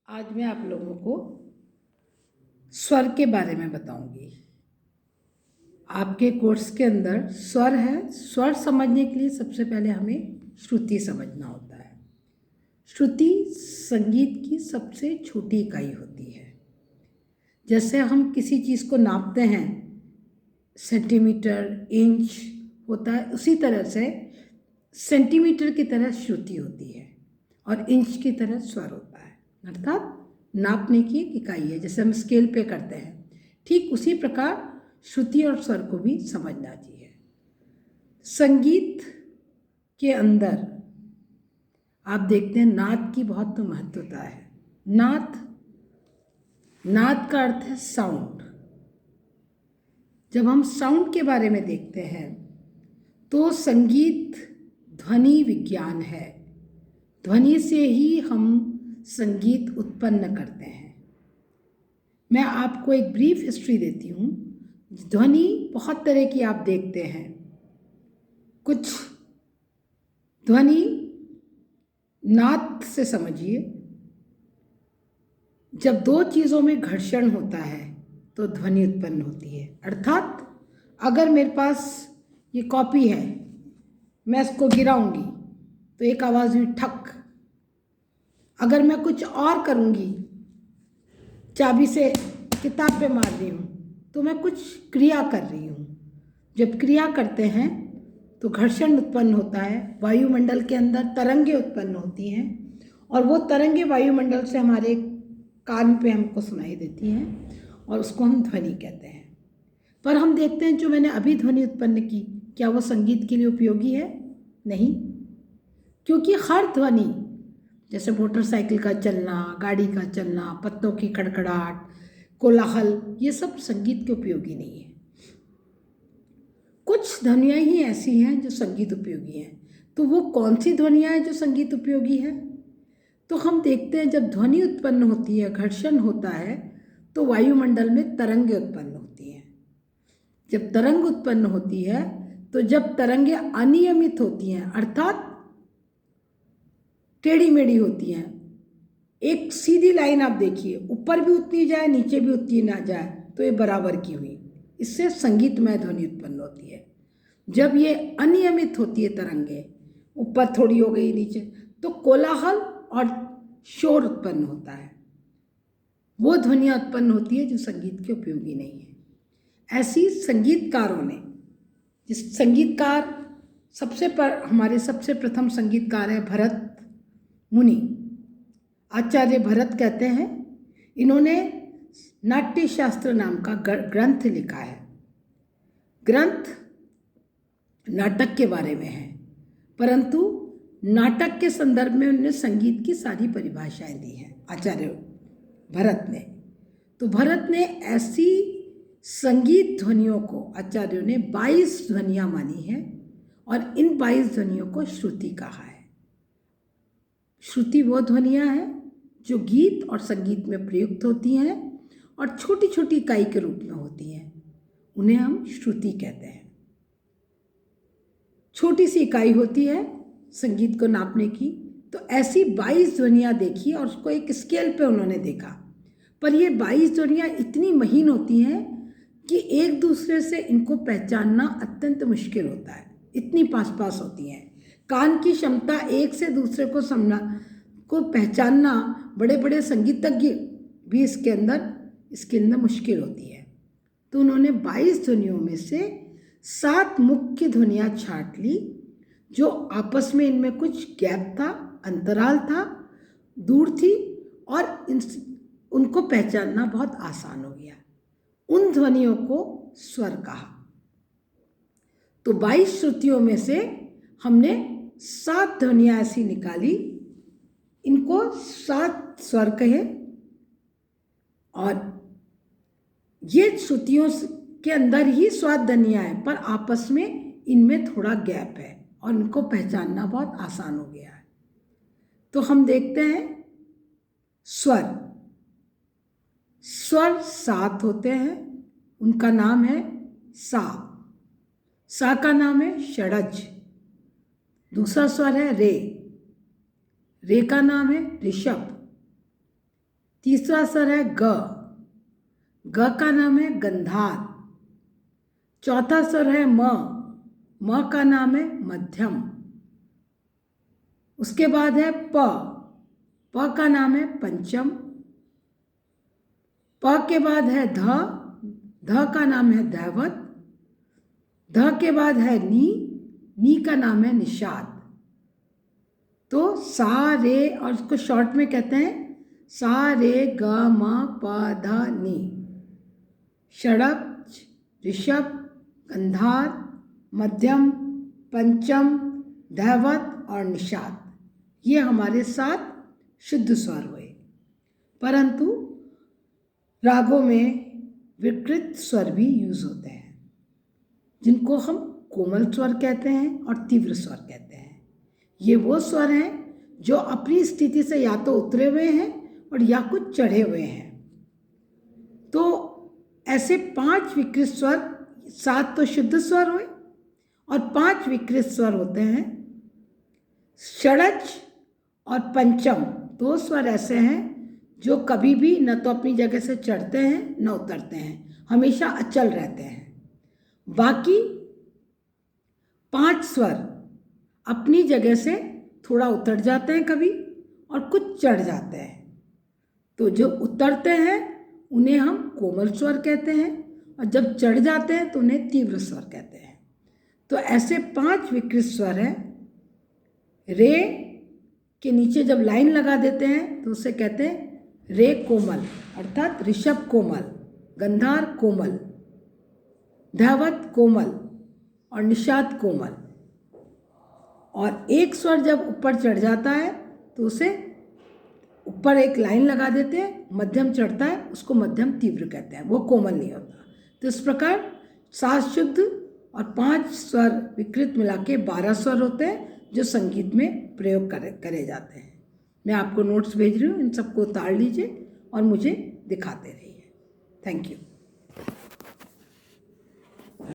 आज मैं आप लोगों को स्वर के बारे में बताऊंगी। आपके कोर्स के अंदर स्वर है। स्वर समझने के लिए सबसे पहले हमें श्रुति समझना होता है। श्रुति संगीत की सबसे छोटी इकाई होती है। जैसे हम किसी चीज़ को नापते हैं, सेंटीमीटर, इंच होता है, उसी तरह से सेंटीमीटर की तरह श्रुति होती है और इंच की तरह स्वर होता है, अर्थात नापने की एक इकाई है। जैसे हम स्केल पे करते हैं, ठीक उसी प्रकार श्रुति और स्वर को भी समझना चाहिए। संगीत के अंदर आप देखते हैं नाद की बहुत महत्वता है। नाद का अर्थ है साउंड। जब हम साउंड के बारे में देखते हैं तो संगीत ध्वनि विज्ञान है। ध्वनि से ही हम संगीत उत्पन्न करते हैं। मैं आपको एक ब्रीफ हिस्ट्री देती हूँ। ध्वनि बहुत तरह की आप देखते हैं। कुछ ध्वनि नाद से समझिए, जब दो चीज़ों में घर्षण होता है तो ध्वनि उत्पन्न होती है। अर्थात अगर मेरे पास ये कॉपी है, मैं इसको गिराऊंगी तो एक आवाज़ हुई ठक। अगर मैं कुछ और करूंगी, चाबी से किताब पे मार रही हूँ, तो मैं कुछ क्रिया कर रही हूँ। जब क्रिया करते हैं तो घर्षण उत्पन्न होता है। वायुमंडल के अंदर तरंगें उत्पन्न होती हैं और वो तरंगें वायुमंडल से हमारे कान पे हमको सुनाई देती हैं और उसको हम ध्वनि कहते हैं। पर हम देखते हैं जो मैंने अभी ध्वनि उत्पन्न की, क्या वो संगीत के लिए उपयोगी है? नहीं, क्योंकि हर ध्वनि, जैसे मोटरसाइकिल का चलना, गाड़ी का चलना, पत्तों की खड़खड़ाहट, कोलाहल, ये सब संगीत के उपयोगी नहीं है। कुछ ध्वनियाँ ही ऐसी हैं जो संगीत उपयोगी हैं। तो वो कौन सी ध्वनियाँ हैं जो संगीत उपयोगी है? तो हम देखते हैं जब ध्वनि उत्पन्न होती है, घर्षण होता है, तो वायुमंडल में तरंगें उत्पन्न होती हैं। जब तरंग उत्पन्न होती है तो जब तरंगें अनियमित होती हैं, अर्थात टेढ़ी मेढ़ी होती हैं, एक सीधी लाइन आप देखिए, ऊपर भी उतनी जाए नीचे भी उतनी ना जाए, तो ये बराबर की हुई, इससे संगीतमय ध्वनि उत्पन्न होती है। जब ये अनियमित होती है तरंगे, ऊपर थोड़ी हो गई नीचे, तो कोलाहल और शोर उत्पन्न होता है। वो ध्वनियाँ उत्पन्न होती है जो संगीत के उपयोगी नहीं है। ऐसी संगीतकारों ने, जिस संगीतकार हमारे सबसे प्रथम संगीतकार है भरत मुनि, आचार्य भरत कहते हैं। इन्होंने नाट्य शास्त्र नाम का ग्रंथ लिखा है। ग्रंथ नाटक के बारे में है, परंतु नाटक के संदर्भ में उन्होंने संगीत की सारी परिभाषाएं दी हैं आचार्य भरत ने। तो भरत ने ऐसी संगीत ध्वनियों को, आचार्यों ने 22 ध्वनियाँ मानी हैं और इन 22 ध्वनियों को श्रुति कहा है। श्रुति वो ध्वनियाँ हैं जो गीत और संगीत में प्रयुक्त होती हैं और छोटी छोटी इकाई के रूप में होती हैं, उन्हें हम श्रुति कहते हैं। छोटी सी इकाई होती है संगीत को नापने की। तो ऐसी 22 ध्वनियाँ देखी और उसको एक स्केल पे उन्होंने देखा। पर ये 22 ध्वनियाँ इतनी महीन होती हैं कि एक दूसरे से इनको पहचानना अत्यंत मुश्किल होता है, इतनी पास पास होती हैं। कान की क्षमता एक से दूसरे को पहचानना बड़े बड़े संगीतज्ञ भी इसके अंदर मुश्किल होती है। तो उन्होंने 22 ध्वनियों में से 7 मुख्य ध्वनियाँ छांट ली, जो आपस में इनमें कुछ गैप था, अंतराल था, दूर थी और उनको पहचानना बहुत आसान हो गया। उन ध्वनियों को स्वर कहा। तो 22 श्रुतियों में से हमने 7 ध्वनियाँ ऐसी निकाली, इनको 7 स्वर कहे। और ये श्रुतियों के अंदर ही स्वाद ध्वनियाँ हैं, पर आपस में इनमें थोड़ा गैप है और इनको पहचानना बहुत आसान हो गया है। तो हम देखते हैं स्वर 7 होते हैं। उनका नाम है सा का नाम है षडज। दूसरा स्वर है रे का नाम है ऋषभ। तीसरा स्वर है ग, ग का नाम है गंधार। चौथा स्वर है म का नाम है मध्यम। उसके बाद है प का नाम है पंचम। प के बाद है ध का नाम है दैवत। ध के बाद है नी का नाम है निषाद। तो सा रे, और उसको शॉर्ट में कहते हैं सा रे ग म प ध नी। षडज, ऋषभ, गंधार, मध्यम, पंचम, दैवत और निषाद, ये हमारे 7 शुद्ध स्वर हुए। परंतु रागों में विकृत स्वर भी यूज होते हैं, जिनको हम कोमल स्वर कहते हैं और तीव्र स्वर कहते हैं। ये वो स्वर हैं जो अपनी स्थिति से या तो उतरे हुए हैं और या कुछ चढ़े हुए हैं। तो ऐसे 5 विकृत स्वर, 7 तो शुद्ध स्वर हुए और 5 विकृत स्वर होते हैं। षडज और पंचम 2 स्वर ऐसे हैं जो कभी भी न तो अपनी जगह से चढ़ते हैं न उतरते हैं, हमेशा अचल रहते हैं। बाकी 5 स्वर अपनी जगह से थोड़ा उतर जाते हैं कभी और कुछ चढ़ जाते हैं। तो जो उतरते हैं उन्हें हम कोमल स्वर कहते हैं और जब चढ़ जाते हैं तो उन्हें तीव्र स्वर कहते हैं। तो ऐसे 5 विकृत स्वर हैं। रे के नीचे जब लाइन लगा देते हैं तो उसे कहते हैं रे कोमल, अर्थात ऋषभ कोमल, गंधार कोमल, दैवत कोमल और निषाद कोमल। और एक स्वर जब ऊपर चढ़ जाता है तो उसे ऊपर एक लाइन लगा देते हैं, मध्यम चढ़ता है, उसको मध्यम तीव्र कहते हैं, वो कोमल नहीं होता। तो इस प्रकार 7 शुद्ध और 5 स्वर विकृत मिला के 12 स्वर होते हैं जो संगीत में प्रयोग करे जाते हैं। मैं आपको नोट्स भेज रही हूँ, इन सबको उतार लीजिए और मुझे दिखाते रहिए। Thank you.